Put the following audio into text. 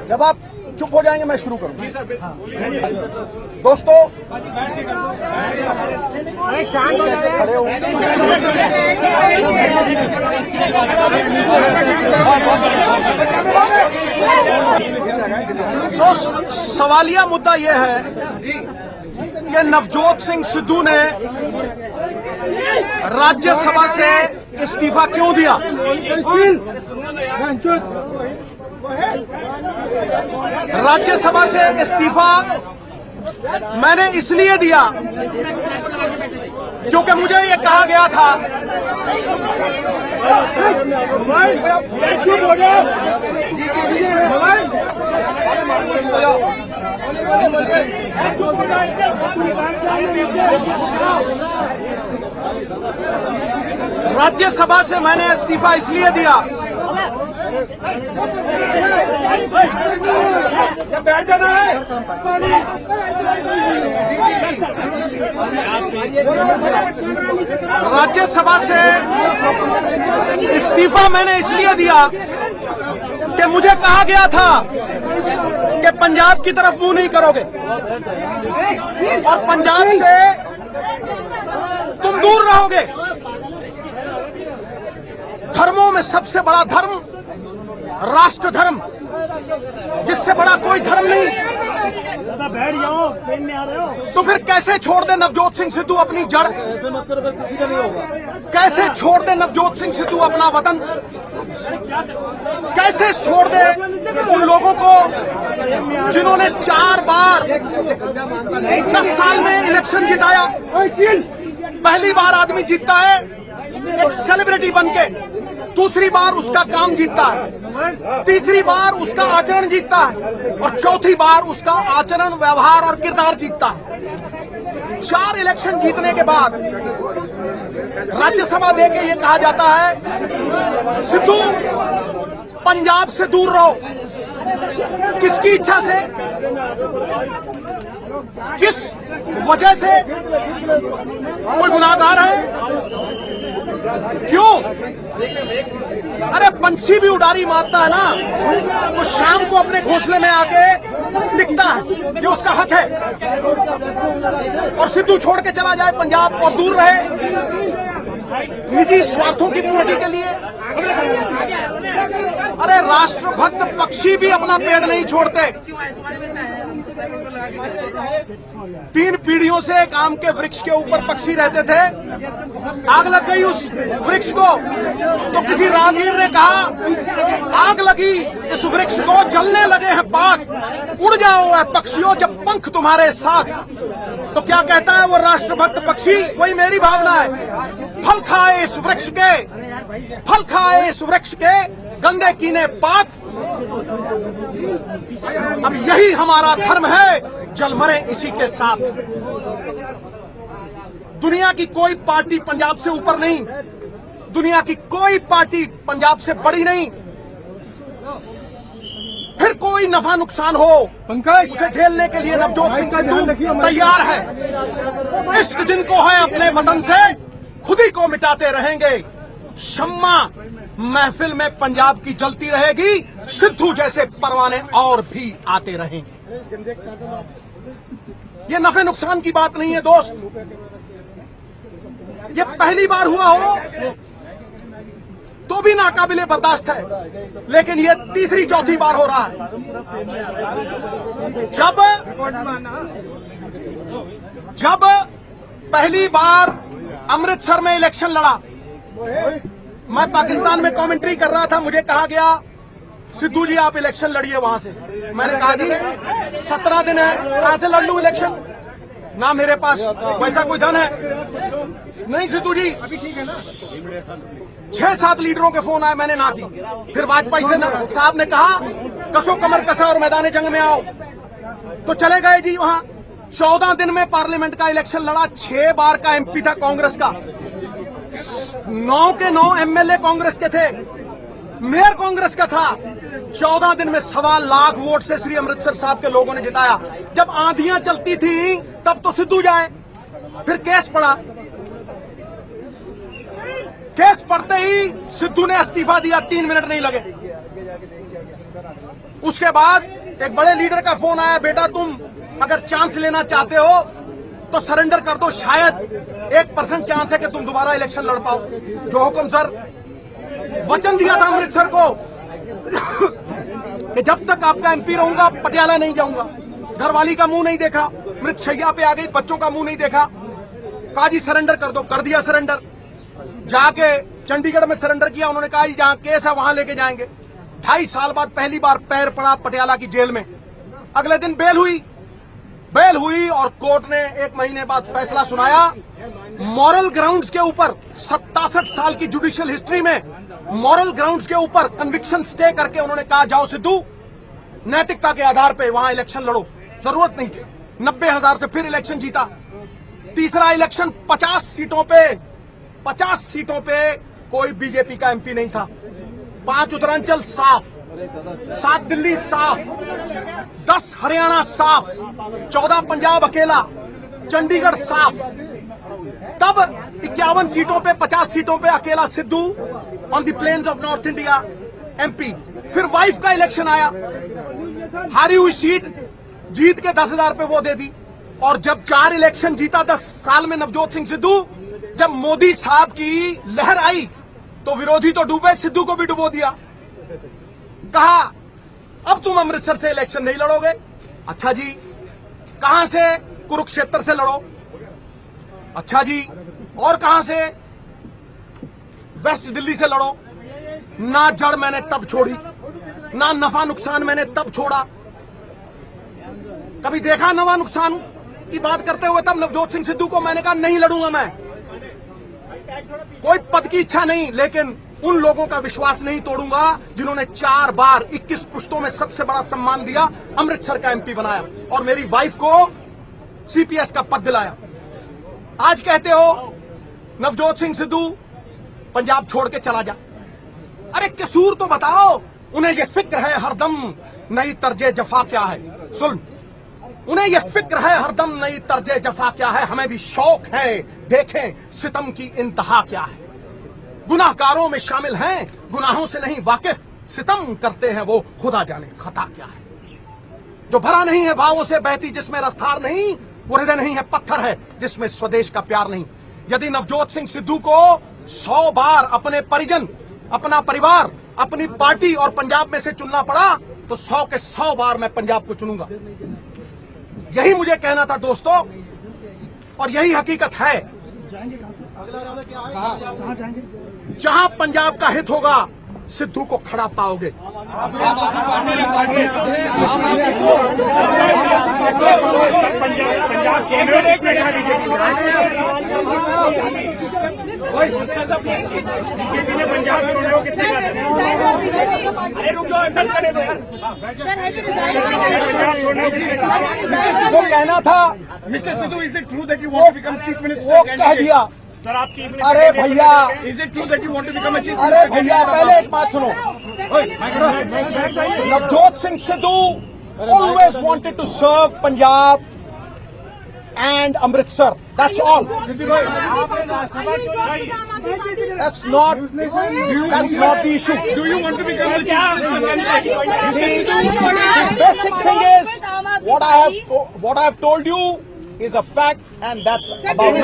जब आप चुप हो जाएंगे मैं शुरू करूंगा। दोस्तों, खड़े हो। तो सवालिया मुद्दा यह है कि नवजोत सिंह सिद्धू ने राज्यसभा से इस्तीफा क्यों दिया। राज्यसभा से इस्तीफा मैंने इसलिए दिया क्योंकि मुझे ये कहा गया था राज्यसभा से मैंने इस्तीफा इसलिए दिया बैठ जाना है। राज्यसभा से इस्तीफा मैंने इसलिए दिया कि मुझे कहा गया था कि पंजाब की तरफ मुंह नहीं करोगे और पंजाब से तुम दूर रहोगे। धर्मों में सबसे बड़ा धर्म राष्ट्र धर्म, जिससे बड़ा कोई धर्म नहीं। बैठ जाओ, तो फिर कैसे छोड़ दे नवजोत सिंह सिद्धू अपनी जड़, कैसे छोड़ दे नवजोत सिंह सिद्धू अपना वतन, कैसे छोड़ दे उन लोगों को जिन्होंने 4 बार 10 साल में इलेक्शन जिताया। पहली बार आदमी जीतता है एक सेलिब्रिटी बनके, दूसरी बार उसका काम जीतता है, तीसरी बार उसका आचरण जीतता है और चौथी बार उसका आचरण, व्यवहार और किरदार जीतता है। 4 इलेक्शन जीतने के बाद राज्यसभा देके ये कहा जाता है सिद्धू पंजाब से दूर रहो। किसकी इच्छा से, किस वजह से? कोई गुनाहगार है? क्यों? अरे पंछी भी उड़ारी मारता है ना, तो शाम को अपने घोंसले में आके दिखता है, ये उसका हक है। और सिद्धू छोड़ के चला जाए पंजाब और दूर रहे निजी स्वार्थों की पूर्ति के लिए। अरे राष्ट्रभक्त पक्षी भी अपना पेड़ नहीं छोड़ते। 3 पीढ़ियों से एक आम के वृक्ष के ऊपर पक्षी रहते थे, आग लग गई उस वृक्ष को, तो किसी राहगीर ने कहा आग लगी इस वृक्ष को, जलने लगे हैं पात, उड़ जाओ है पक्षियों जब पंख तुम्हारे साथ। तो क्या कहता है वो राष्ट्रभक्त पक्षी? वही मेरी भावना है। फल खाए इस वृक्ष के, फल खाए इस वृक्ष के, गंदे कीने पात। अब यही हमारा धर्म है, जल मरे इसी के साथ। दुनिया की कोई पार्टी पंजाब से ऊपर नहीं, दुनिया की कोई पार्टी पंजाब से बड़ी नहीं। फिर कोई नफा नुकसान हो उसे झेलने के लिए नवजोत सिंह सिद्धू तैयार है। इश्क जिनको है अपने वतन से खुद ही को मिटाते रहेंगे। शम्मा महफिल में पंजाब की जलती रहेगी, सिद्धू जैसे परवाने और भी आते रहेंगे। ये नफे नुकसान की बात नहीं है दोस्त। ये पहली बार हुआ हो तो भी नाकाबिले बर्दाश्त है, लेकिन ये तीसरी चौथी बार हो रहा है। जब पहली बार अमृतसर में इलेक्शन लड़ा, मैं पाकिस्तान में कमेंट्री कर रहा था, मुझे कहा गया सिद्धू जी आप इलेक्शन लड़िए वहां से। मैंने कहा जी 17 दिन है, कहां से लड़ लूं इलेक्शन, ना मेरे पास वैसा कोई धन है। नहीं सिद्धू जी, अभी ठीक है ना। 6-7 लीडरों के फोन आए, मैंने ना दी। फिर वाजपेयी साहब ने कहा कसो कमर कसा और मैदान जंग में आओ, तो चले गए जी वहां। 14 दिन में पार्लियामेंट का इलेक्शन लड़ा। 6 बार का एमपी था कांग्रेस का, 9 के 9 एमएलए कांग्रेस के थे, मेयर कांग्रेस का था। 14 दिन में 1.25 लाख वोट से श्री अमृतसर साहब के लोगों ने जिताया। जब आंधियां चलती थी तब तो सिद्धू जाए, फिर केस पड़ा। केस पढ़ते ही सिद्धू ने इस्तीफा दिया, 3 मिनट नहीं लगे। उसके बाद एक बड़े लीडर का फोन आया, बेटा तुम अगर चांस लेना चाहते हो तो सरेंडर कर दो, शायद 1% चांस है कि तुम दोबारा इलेक्शन लड़ पाओ। जो हुक्म सर, वचन दिया था अमृतसर को कि जब तक आपका एमपी रहूंगा पटियाला नहीं जाऊंगा। घरवाली का मुंह नहीं देखा, मृत शैया पे आ गई, बच्चों का मुंह नहीं देखा, कहा जी सरेंडर कर दो, कर दिया सरेंडर। जाके चंडीगढ़ में सरेंडर किया, उन्होंने कहा जहां केस है वहां लेके जाएंगे। 2.5 साल बाद पहली बार पैर पड़ा पटियाला की जेल में। अगले दिन बेल हुई और कोर्ट ने 1 महीने बाद फैसला सुनाया। मॉरल ग्राउंड्स के ऊपर 67 साल की जुडिशियल हिस्ट्री में मॉरल ग्राउंड्स के ऊपर कन्विक्शन स्टे करके उन्होंने कहा जाओ सिद्धू, नैतिकता के आधार पे वहां इलेक्शन लड़ो। जरूरत नहीं थी, 90,000 से फिर इलेक्शन जीता। तीसरा इलेक्शन 50 सीटों पे कोई बीजेपी का एमपी नहीं था। 5 उत्तरांचल साफ, 7 दिल्ली साफ, 10 हरियाणा साफ, 14 पंजाब अकेला, चंडीगढ़ साफ। तब 51 सीटों पे 50 सीटों पे अकेला Sidhu on the plains of north India MP. फिर वाइफ का इलेक्शन आया, हारी हुई सीट जीत के 10,000 पे वो दे दी। और जब 4 इलेक्शन जीता 10 साल में नवजोत सिंह सिद्धू, जब मोदी साहब की लहर आई तो विरोधी तो डूबे, सिद्धू को भी डुबो दिया। कहा अब तुम अमृतसर से इलेक्शन नहीं लड़ोगे। अच्छा जी, कहां से? कुरुक्षेत्र से लड़ो। अच्छा जी, और कहां से? वेस्ट दिल्ली से लड़ो। ना जड़ मैंने तब छोड़ी, ना नफा नुकसान मैंने तब छोड़ा। कभी देखा नफा नुकसान की बात करते हुए तब नवजोत सिंह सिद्धू को? मैंने कहा नहीं लड़ूंगा मैं, कोई पद की इच्छा नहीं, लेकिन उन लोगों का विश्वास नहीं तोड़ूंगा जिन्होंने 4 बार 21 पुश्तों में सबसे बड़ा सम्मान दिया, अमृतसर का एमपी बनाया और मेरी वाइफ को सीपीएस का पद दिलाया। आज कहते हो नवजोत सिंह सिद्धू पंजाब छोड़ के चला जा। अरे कसूर तो बताओ। उन्हें यह फिक्र है हरदम नई तर्जे जफा क्या है। सुन, उन्हें यह फिक्र है हरदम नई तर्जे जफा क्या है। हमें भी शौक है देखें सितम की इंतहा क्या है। गुनाहगारों में शामिल हैं, गुनाहों से नहीं वाकिफ, सितम करते हैं वो खुदा जाने खता क्या है। जो भरा नहीं है भावों से बहती जिसमें रफ्तार नहीं, वो हृदय नहीं है पत्थर है जिसमें स्वदेश का प्यार नहीं। यदि नवजोत सिंह सिद्धू को 100 बार अपने परिजन, अपना परिवार, अपनी पार्टी और पंजाब में से चुनना पड़ा तो 100 के 100 बार मैं पंजाब को चुनूंगा। यही मुझे कहना था दोस्तों, और यही हकीकत है। जहां पंजाब का हित होगा सिद्धू को खड़ा पाओगे। वो कहना था mister Sidhu, is it true that you want to become chief minister? वो कह दिया। अरे भैया, is it true that you want to become a chief? अरे भैया, पहले एक बात सुनो। Navjot Singh Sidhu always wanted to serve Punjab and Amritsar. That's all. That's not the issue. Do you want to become the chief minister? The basic thing is what I have told you is a fact, and that's about it.